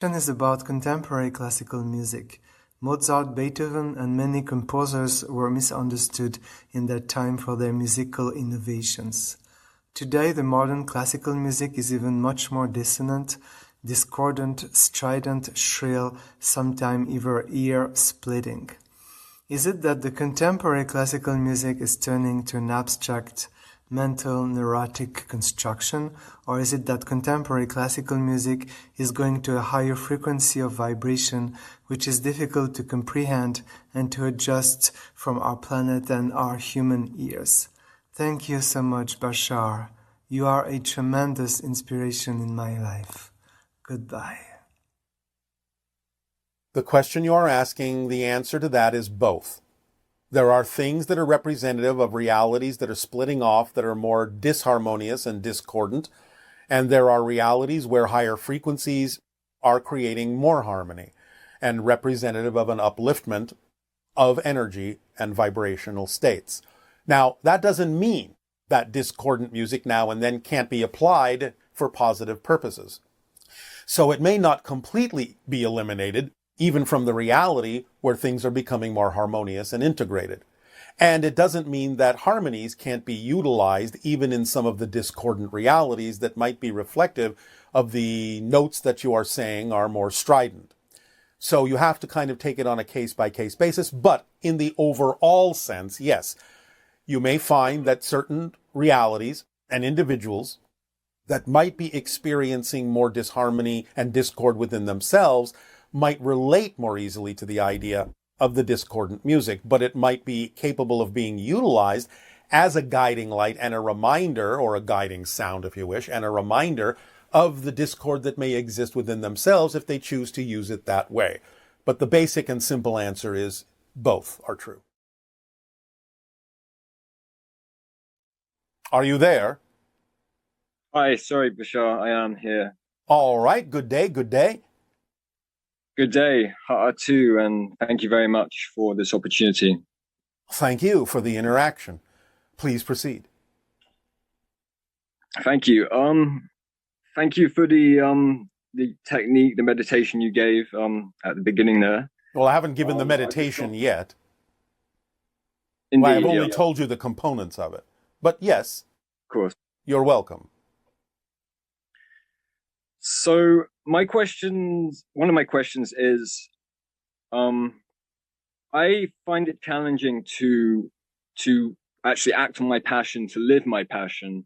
Question is about contemporary classical music. Mozart, Beethoven, and many composers were misunderstood in their time for their musical innovations. Today, the modern classical music is even much more dissonant, discordant, strident, shrill, sometimes even ear-splitting. Is it that the contemporary classical music is turning to an abstract, mental, neurotic construction, or is it that contemporary classical music is going to a higher frequency of vibration which is difficult to comprehend and to adjust from our planet and our human ears? Thank you so much, Bashar. You are a tremendous inspiration in my life. Goodbye. The question you are asking, the answer to that is both. There are things that are representative of realities that are splitting off, that are more disharmonious and discordant, and there are realities where higher frequencies are creating more harmony and representative of an upliftment of energy and vibrational states. Now, that doesn't mean that discordant music now and then can't be applied for positive purposes. So it may not completely be eliminated, even from the reality where things are becoming more harmonious and integrated. And it doesn't mean that harmonies can't be utilized even in some of the discordant realities that might be reflective of the notes that you are saying are more strident. So you have to kind of take it on a case-by-case basis, but in the overall sense, yes, you may find that certain realities and individuals that might be experiencing more disharmony and discord within themselves might relate more easily to the idea of the discordant music, but it might be capable of being utilized as a guiding light and a reminder, or a guiding sound if you wish, and a reminder of the discord that may exist within themselves if they choose to use it that way. But the basic and simple answer is both are true. Are you there? Hi, sorry, Bashar, I am here. All right, good day, good day. Good day, Ha'a too, and thank you very much for this opportunity. Thank you for the interaction. Please proceed. Thank you. Thank you for the technique, the meditation you gave at the beginning there. Well, I haven't given the meditation yet. Indeed, I've only yeah. told you the components of it. But yes, Of course. you're welcome. So one of my questions is, I find it challenging to actually act on my passion, to live my passion.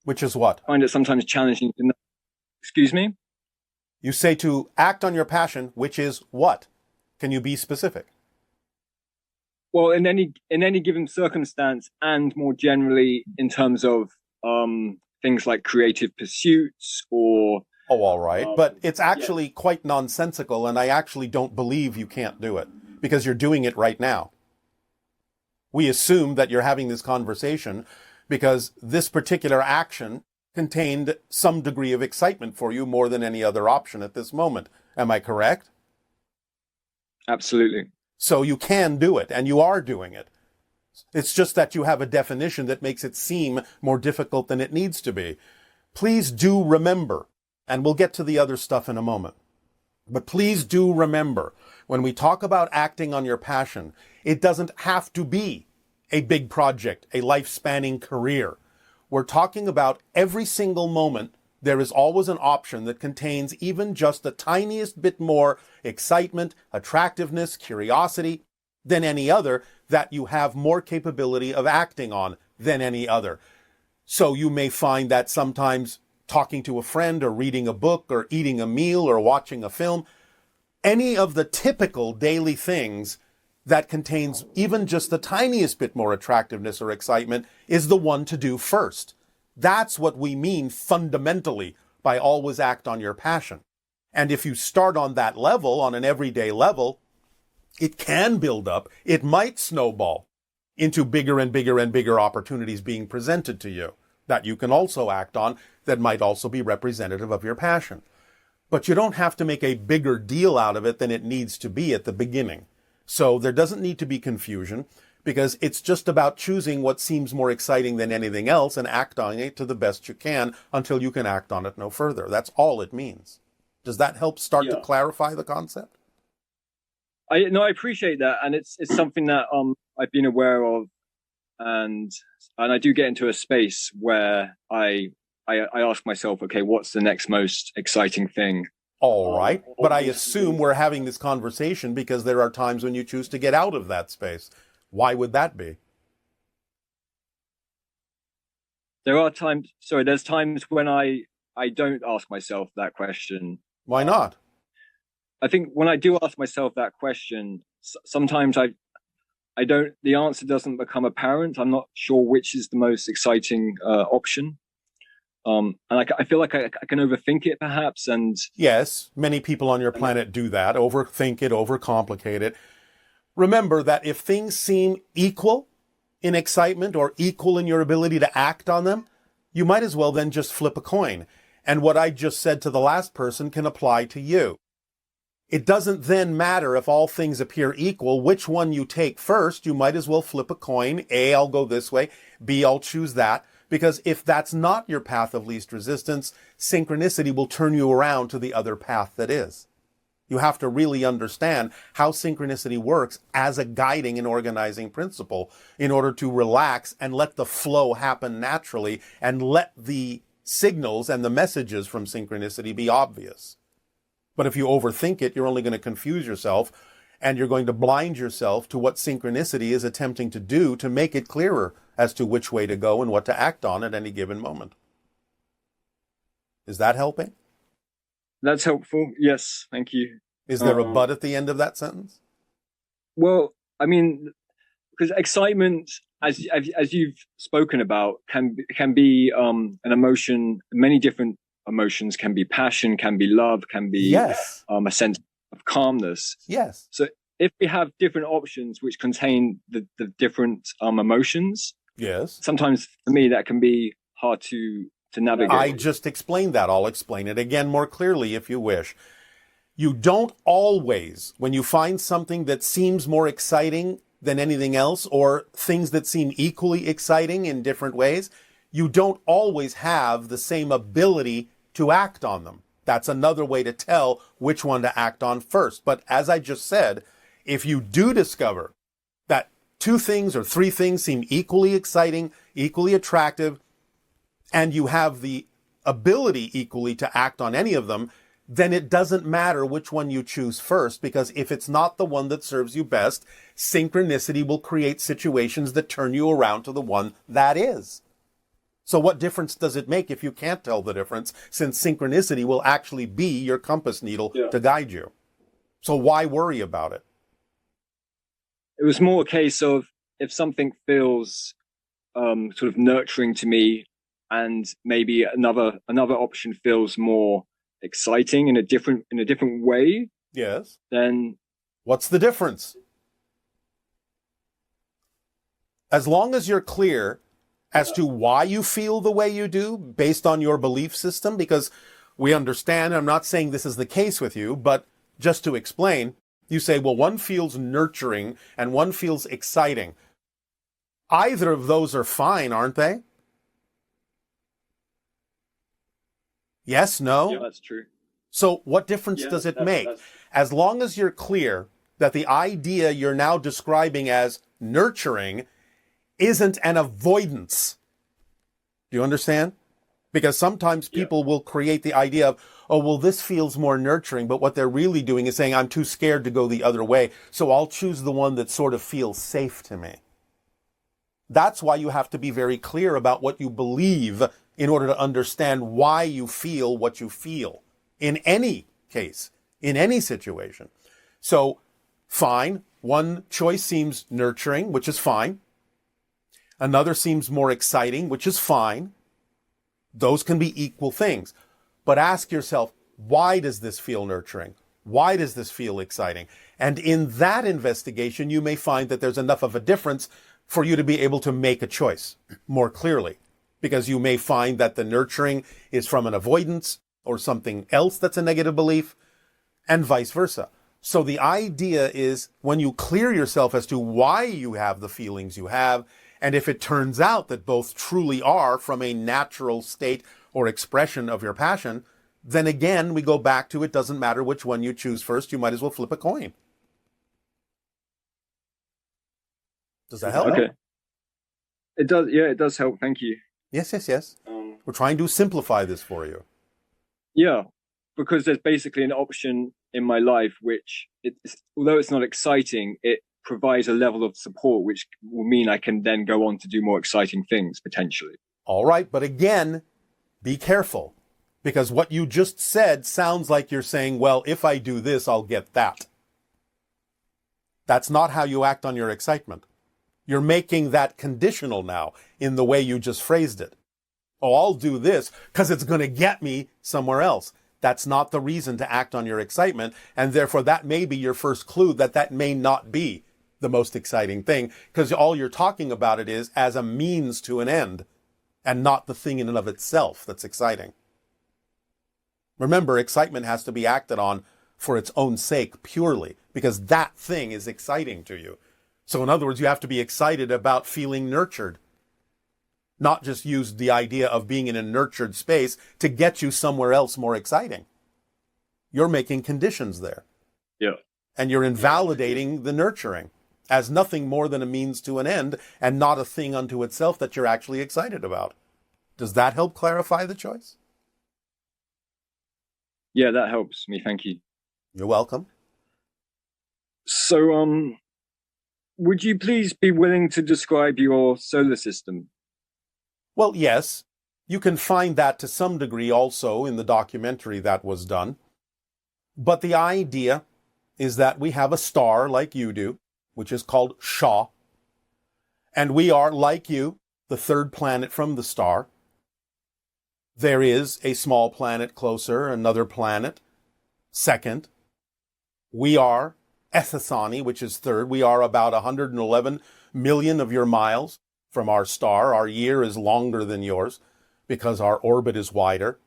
Which is what? I find it sometimes challenging to know. Excuse me? You say to act on your passion, which is what? Can you be specific? Well, in any given circumstance, and more generally in terms of things like creative pursuits or... Oh, all right. But it's actually quite nonsensical, and I actually don't believe you can't do it, because you're doing it right now. We assume that you're having this conversation because this particular action contained some degree of excitement for you more than any other option at this moment. Am I correct? Absolutely. So you can do it, and you are doing it. It's just that you have a definition that makes it seem more difficult than it needs to be. Please do remember, and we'll get to the other stuff in a moment, but please do remember, when we talk about acting on your passion, it doesn't have to be a big project, a life-spanning career. We're talking about every single moment. There is always an option that contains even just the tiniest bit more excitement, attractiveness, curiosity than any other, that you have more capability of acting on than any other. So you may find that sometimes talking to a friend or reading a book or eating a meal or watching a film, any of the typical daily things that contains even just the tiniest bit more attractiveness or excitement is the one to do first. That's what we mean fundamentally by always act on your passion. And if you start on that level, on an everyday level, it can build up. It might snowball into bigger and bigger and bigger opportunities being presented to you that you can also act on, that might also be representative of your passion. But you don't have to make a bigger deal out of it than it needs to be at the beginning. So there doesn't need to be confusion, because it's just about choosing what seems more exciting than anything else and act on it to the best you can until you can act on it no further. That's all it means. Does that help start to clarify the concept? I appreciate that, and it's something that I've been aware of, and I do get into a space where I ask myself, okay, what's the next most exciting thing? All right, but I assume we're having this conversation because there are times when you choose to get out of that space. Why would that be? There's times when I don't ask myself that question. Why not? I think when I do ask myself that question, sometimes the answer doesn't become apparent. I'm not sure which is the most exciting option. And I feel like I can overthink it perhaps. And yes, many people on your planet do that, overthink it, overcomplicate it. Remember that if things seem equal in excitement or equal in your ability to act on them, you might as well then just flip a coin. And what I just said to the last person can apply to you. It doesn't then matter if all things appear equal, which one you take first. You might as well flip a coin. A, I'll go this way. B, I'll choose that. Because if that's not your path of least resistance, synchronicity will turn you around to the other path that is. You have to really understand how synchronicity works as a guiding and organizing principle in order to relax and let the flow happen naturally and let the signals and the messages from synchronicity be obvious. But if you overthink it, you're only going to confuse yourself and you're going to blind yourself to what synchronicity is attempting to do to make it clearer as to which way to go and what to act on at any given moment. Is that helping? That's helpful. Yes, thank you. Is there a but at the end of that sentence? Well, I mean, because excitement, as you've spoken about, can be an emotion. Many different emotions can be passion, can be love, can be a sense of calmness. Yes. So if we have different options which contain the different emotions, yes, sometimes for me that can be hard to navigate. I just explained that. I'll explain it again more clearly if you wish. You don't always, when you find something that seems more exciting than anything else, or things that seem equally exciting in different ways, you don't always have the same ability to act on them. That's another way to tell which one to act on first. But as I just said, if you do discover that 2 things or 3 things seem equally exciting, equally attractive, and you have the ability equally to act on any of them, then it doesn't matter which one you choose first, because if it's not the one that serves you best, synchronicity will create situations that turn you around to the one that is. So what difference does it make if you can't tell the difference, since synchronicity will actually be your compass needle to guide you? So why worry about it? It was more a case of if something feels sort of nurturing to me, and maybe another option feels more exciting in a different way. Yes. Then what's the difference? As long as you're clear as to why you feel the way you do based on your belief system, because we understand, I'm not saying this is the case with you, but just to explain, you say, well, one feels nurturing and one feels exciting. Either of those are fine, aren't they? Yes, no? Yeah, that's true. So what difference does it make? As long as you're clear that the idea you're now describing as nurturing isn't an avoidance. Do you understand? Because sometimes people will create the idea of, oh, well, this feels more nurturing, but what they're really doing is saying, I'm too scared to go the other way, so I'll choose the one that sort of feels safe to me. That's why you have to be very clear about what you believe in order to understand why you feel what you feel in any case, in any situation. So, fine, one choice seems nurturing, which is fine. Another seems more exciting, which is fine. Those can be equal things. But ask yourself, why does this feel nurturing? Why does this feel exciting? And in that investigation, you may find that there's enough of a difference for you to be able to make a choice more clearly. Because you may find that the nurturing is from an avoidance or something else that's a negative belief, and vice versa. So the idea is, when you clear yourself as to why you have the feelings you have, and if it turns out that both truly are from a natural state or expression of your passion, then again, we go back to it doesn't matter which one you choose first. You might as well flip a coin. Does that help? Okay. It does. Yeah, it does help. Thank you. Yes. We're trying to simplify this for you. Yeah, because there's basically an option in my life which, although it's not exciting, it provides a level of support which will mean I can then go on to do more exciting things potentially. All right, but again, be careful, because what you just said sounds like you're saying, well, if I do this, I'll get that. That's not how you act on your excitement. You're making that conditional now in the way you just phrased it. Oh, I'll do this because it's going to get me somewhere else. That's not the reason to act on your excitement, and therefore that may be your first clue that may not be the most exciting thing, because all you're talking about it is as a means to an end, and not the thing in and of itself that's exciting. Remember, excitement has to be acted on for its own sake purely, because that thing is exciting to you. So in other words, you have to be excited about feeling nurtured, not just use the idea of being in a nurtured space to get you somewhere else more exciting. You're making conditions there. Yeah. And you're invalidating the nurturing as nothing more than a means to an end and not a thing unto itself that you're actually excited about. Does that help clarify the choice? Yeah, that helps me. Thank you. You're welcome. So, would you please be willing to describe your solar system? Well, yes. You can find that to some degree also in the documentary that was done. But the idea is that we have a star like you do, which is called Shaw. And we are, like you, the third planet from the star. There is a small planet closer, another planet second. We are Ethithani, which is third. We are about 111 million of your miles from our star. Our year is longer than yours because our orbit is wider.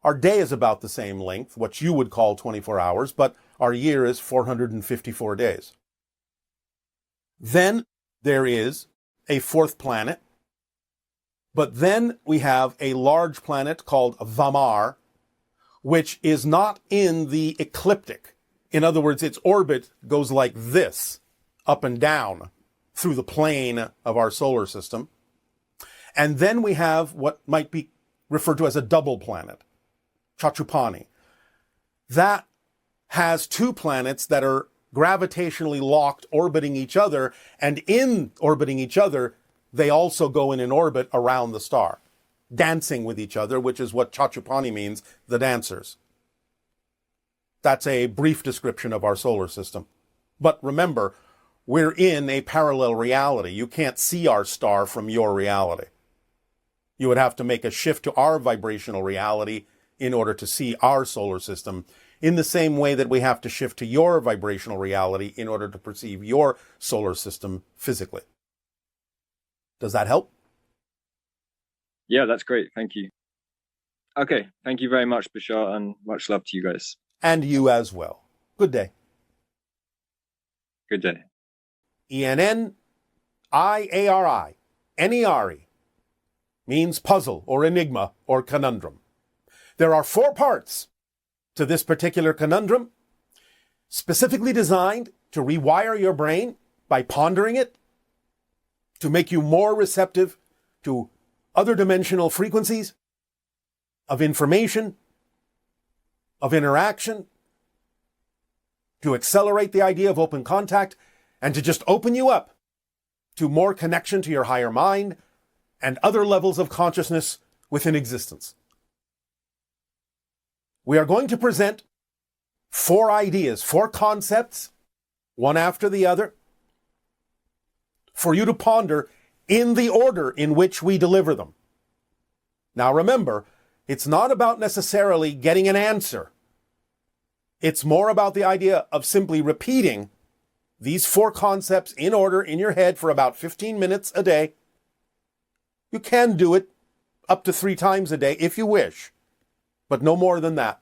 Our day is about the same length, what you would call 24 hours, but our year is 454 days. Then there is a fourth planet, but then we have a large planet called Vamar, which is not in the ecliptic. In other words, its orbit goes like this, up and down, through the plane of our solar system. And then we have what might be referred to as a double planet, Chachupani. That has two planets that are gravitationally locked, orbiting each other, and in orbiting each other, they also go in an orbit around the star, dancing with each other, which is what Chachupani means, the dancers. That's a brief description of our solar system. But remember, we're in a parallel reality. You can't see our star from your reality. You would have to make a shift to our vibrational reality in order to see our solar system, in the same way that we have to shift to your vibrational reality in order to perceive your solar system physically. Does that help? Yeah, that's great. Thank you. Okay. Thank you very much, Bashar, and much love to you guys. And you as well. Good day. Good day. ENNIARI, N-E-R-E, means puzzle or enigma or conundrum. There are 4 parts to this particular conundrum, specifically designed to rewire your brain by pondering it, to make you more receptive to other dimensional frequencies of information, of interaction, to accelerate the idea of open contact, and to just open you up to more connection to your higher mind and other levels of consciousness within existence. We are going to present 4 ideas, 4 concepts, one after the other, for you to ponder in the order in which we deliver them. Now remember, it's not about necessarily getting an answer. It's more about the idea of simply repeating these 4 concepts in order in your head for about 15 minutes a day. You can do it up to 3 times a day if you wish, but no more than that.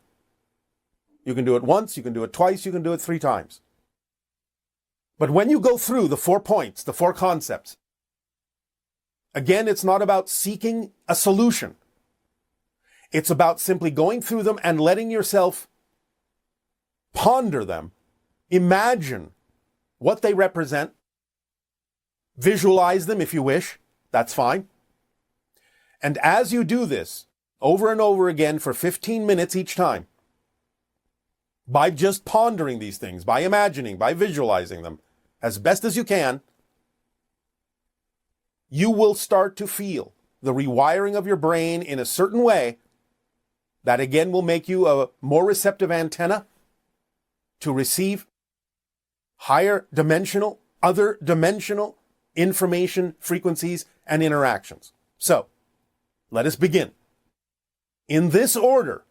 You can do it once, you can do it twice, you can do it 3 times. But when you go through the 4 points, the 4 concepts, again, it's not about seeking a solution. It's about simply going through them and letting yourself ponder them, imagine what they represent, visualize them if you wish, that's fine. And as you do this over and over again for 15 minutes each time, by just pondering these things, by imagining, by visualizing them as best as you can, you will start to feel the rewiring of your brain in a certain way that again will make you a more receptive antenna to receive higher dimensional, other dimensional information, frequencies, and interactions. So, let us begin. In this order,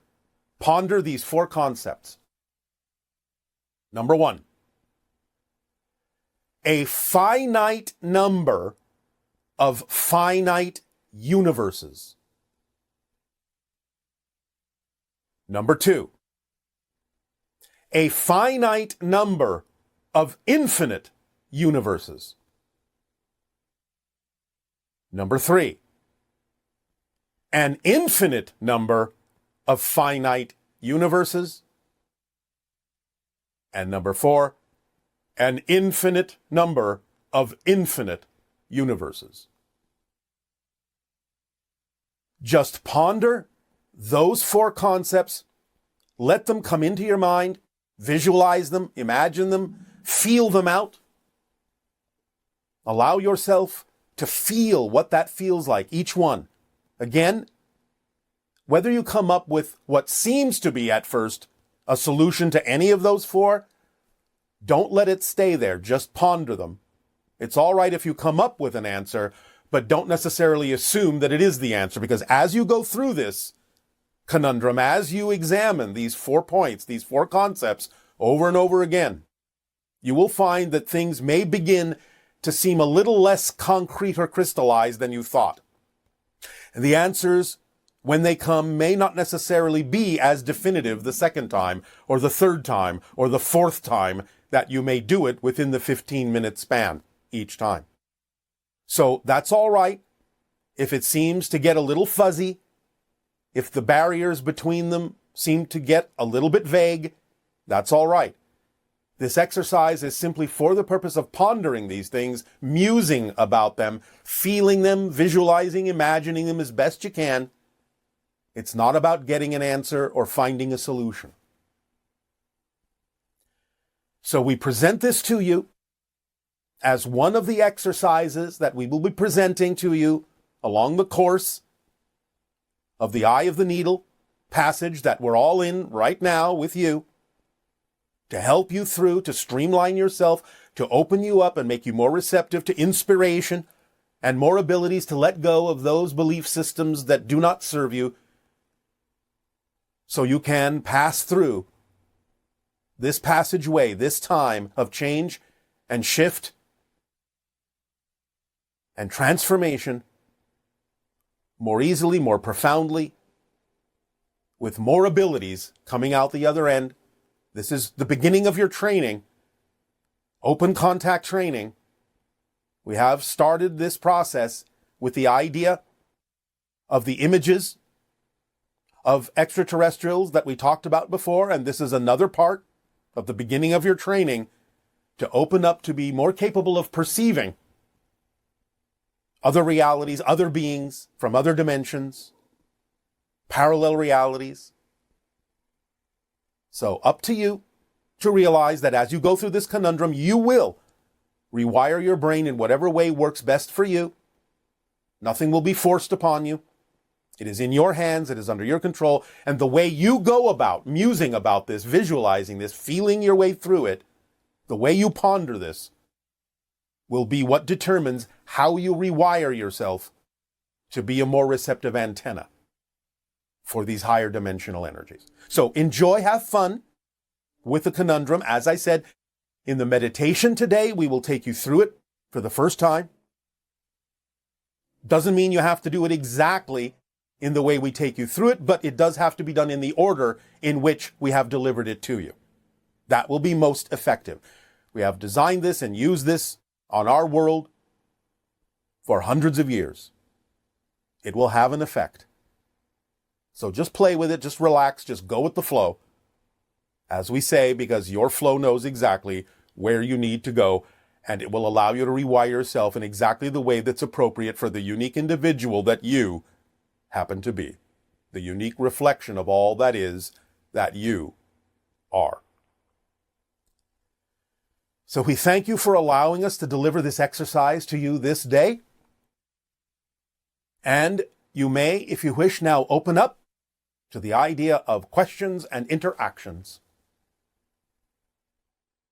ponder these 4 concepts. Number 1, a finite number of finite universes. Number 2, a finite number of infinite universes. Number 3, an infinite number of finite universes. And number 4, an infinite number of infinite universes. Just ponder those 4 concepts, let them come into your mind, visualize them, imagine them, feel them out. Allow yourself to feel what that feels like, each one. Again, whether you come up with what seems to be at first a solution to any of those 4, don't let it stay there, just ponder them. It's all right if you come up with an answer, but don't necessarily assume that it is the answer, because as you go through this conundrum, as you examine these 4 points, these 4 concepts over and over again, you will find that things may begin to seem a little less concrete or crystallized than you thought. And the answers, when they come, may not necessarily be as definitive the second time, or the third time, or the 4th time that you may do it within the 15-minute span each time. So that's all right if it seems to get a little fuzzy, if the barriers between them seem to get a little bit vague, that's all right. This exercise is simply for the purpose of pondering these things, musing about them, feeling them, visualizing, imagining them as best you can. It's not about getting an answer or finding a solution. So we present this to you as one of the exercises that we will be presenting to you along the course of the Eye of the Needle passage that we're all in right now with you, to help you through, to streamline yourself, to open you up and make you more receptive to inspiration and more abilities to let go of those belief systems that do not serve you, so you can pass through this passageway, this time of change and shift and transformation more easily, more profoundly, with more abilities coming out the other end. This is the beginning of your training, open contact training. We have started this process with the idea of the images of extraterrestrials that we talked about before, and this is another part of the beginning of your training to open up to be more capable of perceiving other realities, other beings from other dimensions, parallel realities. So up to you to realize that as you go through this conundrum, you will rewire your brain in whatever way works best for you. Nothing will be forced upon you. It is in your hands, it is under your control, and the way you go about musing about this, visualizing this, feeling your way through it, the way you ponder this, will be what determines how you rewire yourself to be a more receptive antenna for these higher dimensional energies. So enjoy, have fun with the conundrum. As I said, in the meditation today, we will take you through it for the first time. Doesn't mean you have to do it exactly in the way we take you through it, but it does have to be done in the order in which we have delivered it to you. That will be most effective. We have designed this and used this on our world for hundreds of years. It will have an effect. So just play with it, just relax, just go with the flow. As we say, because your flow knows exactly where you need to go, and it will allow you to rewire yourself in exactly the way that's appropriate for the unique individual that you happen to be. The unique reflection of all that is that you are. So we thank you for allowing us to deliver this exercise to you this day. And you may, if you wish, now open up to the idea of questions and interactions.